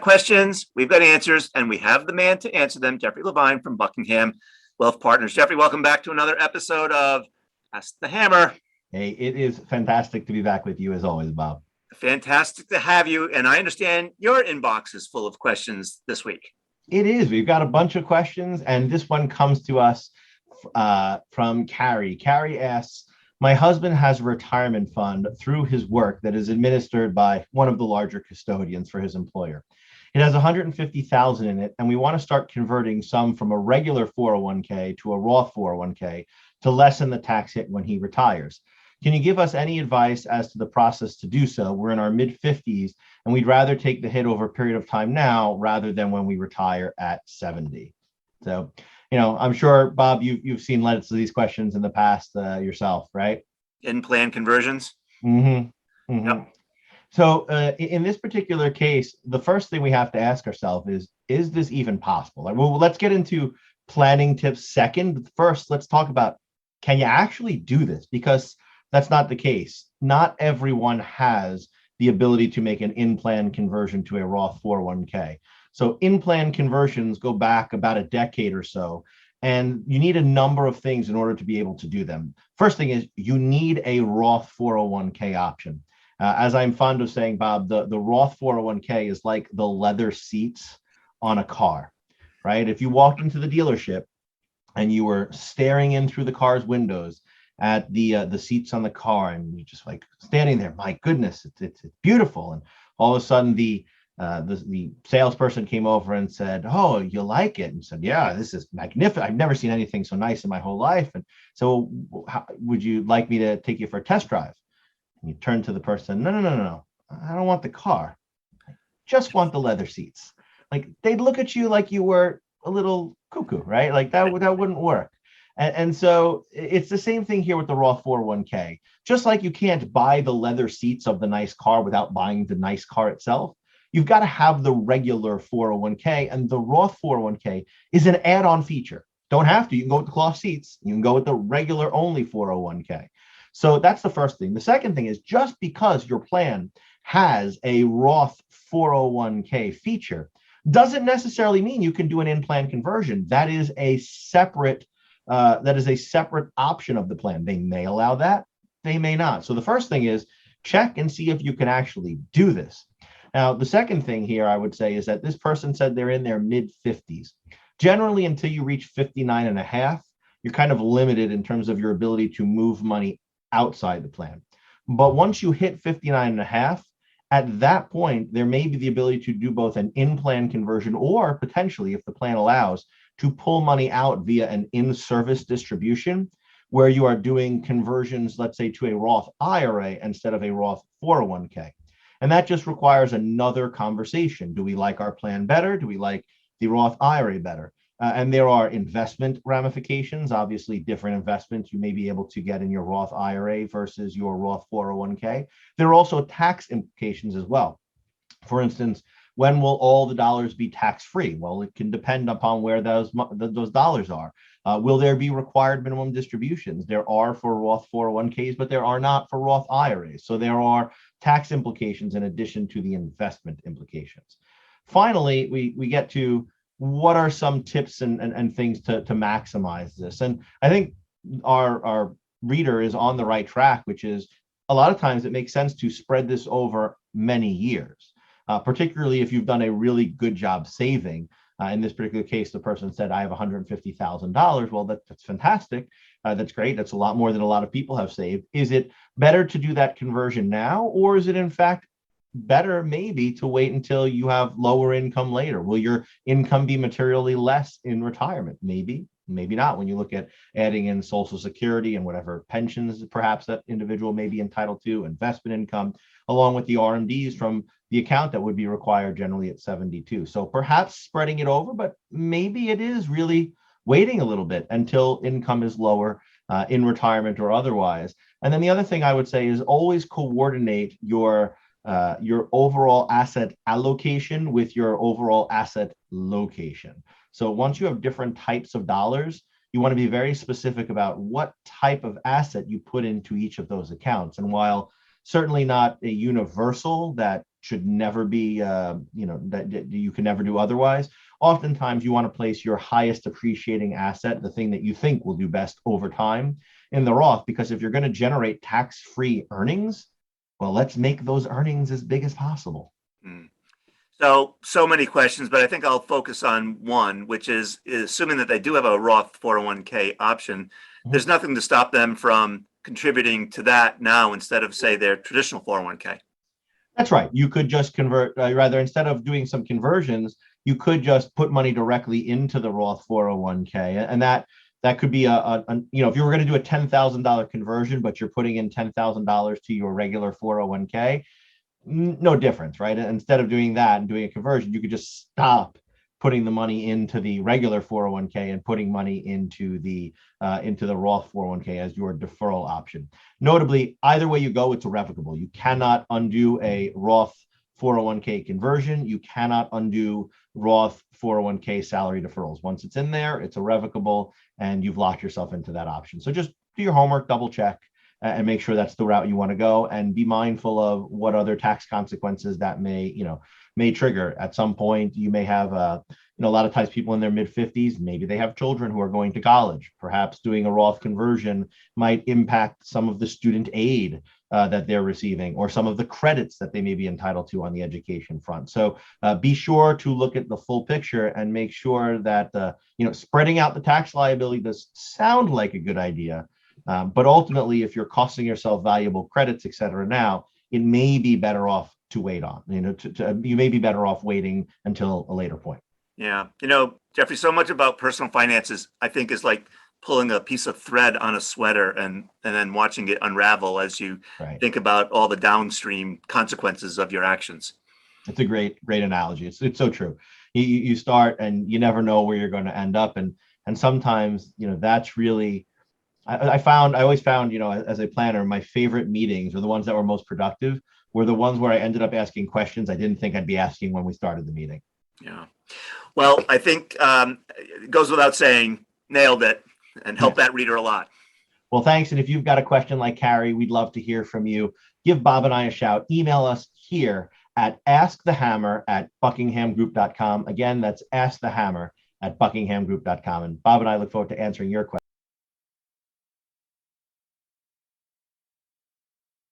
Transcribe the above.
questions, we've got answers, and we have the man to answer them, Jeffrey Levine from Buckingham Wealth Partners. Jeffrey, welcome back to another episode of Ask the Hammer. Hey, it is fantastic to be back with you as always, Bob. Fantastic to have you. And I understand your inbox is full of questions this week. It is. We've got a bunch of questions, and this one comes to us from Carrie. Carrie asks, my husband has a retirement fund through his work that is administered by one of the larger custodians for his employer. It has $150,000 in it, and we want to start converting some from a regular 401k to a Roth 401k to lessen the tax hit when he retires. Can you give us any advice as to the process to do so? We're in our mid-50s, and we'd rather take the hit over a period of time now rather than when we retire at 70. So, I'm sure, Bob, you've seen lots of these questions in the past yourself, right? In-plan conversions? Mm-hmm. Mm-hmm. Yep. So in this particular case, the first thing we have to ask ourselves is this even possible? Well, let's get into planning tips second. But first, let's talk about, can you actually do this? Because that's not the case. Not everyone has the ability to make an in-plan conversion to a Roth 401k. So in-plan conversions go back about a decade or so, and you need a number of things in order to be able to do them. First thing is you need a Roth 401k option. As I'm fond of saying, Bob, the Roth 401k is like the leather seats on a car, right? If you walked into the dealership and you were staring in through the car's windows at the seats on the car, and you just like standing there, my goodness, it's beautiful. And all of a sudden the salesperson came over and said, oh, you like it? And said, yeah, this is magnificent. I've never seen anything so nice in my whole life. And so would you like me to take you for a test drive? And you turn to the person, no. I don't want the car. I just want the leather seats. Like they'd look at you like you were a little cuckoo, right? Like that wouldn't work. And so it's the same thing here with the Roth 401k. Just like you can't buy the leather seats of the nice car without buying the nice car itself, you've got to have the regular 401k, and the Roth 401k is an add-on feature. Don't have to. You can go with the cloth seats. You can go with the regular only 401k. So that's the first thing. The second thing is, just because your plan has a Roth 401k feature doesn't necessarily mean you can do an in-plan conversion. That is a separate option of the plan. They may allow that. They may not. So the first thing is check and see if you can actually do this. Now, the second thing here I would say is that this person said they're in their mid-50s. Generally, until you reach 59 and a half, you're kind of limited in terms of your ability to move money outside the plan. But once you hit 59 and a half, at that point, there may be the ability to do both an in-plan conversion or potentially, if the plan allows, to pull money out via an in-service distribution where you are doing conversions, let's say, to a Roth IRA instead of a Roth 401k. And that just requires another conversation. Do we like our plan better? Do we like the Roth IRA better? And there are investment ramifications, obviously different investments you may be able to get in your Roth IRA versus your Roth 401k. There are also tax implications as well. For instance, when will all the dollars be tax-free? Well, it can depend upon where those dollars are. Will there be required minimum distributions? There are for Roth 401ks, but there are not for Roth IRAs. So there are tax implications in addition to the investment implications. Finally, we get to what are some tips and things to maximize this. And I think our reader is on the right track, which is a lot of times it makes sense to spread this over many years, particularly if you've done a really good job saving. In this particular case, the person said, I have $150,000. Well, that's fantastic. That's great. That's a lot more than a lot of people have saved. Is it better to do that conversion now, or is it in fact better maybe to wait until you have lower income later? Will your income be materially less in retirement? Maybe not, when you look at adding in Social Security and whatever pensions perhaps that individual may be entitled to, investment income, along with the RMDs from the account that would be required generally at 72. So perhaps spreading it over, but maybe it is really waiting a little bit until income is lower in retirement or otherwise. And then the other thing I would say is always coordinate your overall asset allocation with your overall asset location. So once you have different types of dollars, you want to be very specific about what type of asset you put into each of those accounts. And while certainly not a universal that should never be, that you can never do otherwise. Oftentimes, you want to place your highest appreciating asset, the thing that you think will do best over time, in the Roth, because if you're going to generate tax-free earnings, well, let's make those earnings as big as possible. So many questions, but I think I'll focus on one, which is assuming that they do have a Roth 401k option, there's nothing to stop them from contributing to that now instead of, say, their traditional 401k. That's right. You could just convert, rather, instead of doing some conversions, you could just put money directly into the Roth 401k. And that could be if you were going to do a $10,000 conversion, but you're putting in $10,000 to your regular 401k, no difference, right? Instead of doing that and doing a conversion, you could just stop putting the money into the regular 401k and putting money into the Roth 401k as your deferral option. Notably, either way you go, it's irrevocable. You cannot undo a Roth 401k conversion. You cannot undo Roth 401k salary deferrals. Once it's in there, it's irrevocable, and you've locked yourself into that option. So just do your homework, double check, and make sure that's the route you want to go, and be mindful of what other tax consequences that may trigger. At some point, you may have a lot of times people in their mid-50s, maybe they have children who are going to college. Perhaps doing a Roth conversion might impact some of the student aid that they're receiving, or some of the credits that they may be entitled to on the education front. So be sure to look at the full picture and make sure that spreading out the tax liability does sound like a good idea. But ultimately, if you're costing yourself valuable credits, et cetera, now, it may be better off to wait on. You may be better off waiting until a later point. Yeah. Jeffrey, so much about personal finances, I think, is like pulling a piece of thread on a sweater and then watching it unravel as you think about all the downstream consequences of your actions. It's a great analogy. It's so true. You start and you never know where you're going to end up. And sometimes, that's really, I always found, as a planner, my favorite meetings, or the ones that were most productive, were the ones where I ended up asking questions I didn't think I'd be asking when we started the meeting. Yeah. Well, I think it goes without saying, nailed it, and helped that reader a lot. Well, thanks. And if you've got a question like Carrie, we'd love to hear from you. Give Bob and I a shout. Email us here at askthehammer@buckinghamgroup.com. Again, that's askthehammer@buckinghamgroup.com. And Bob and I look forward to answering your questions.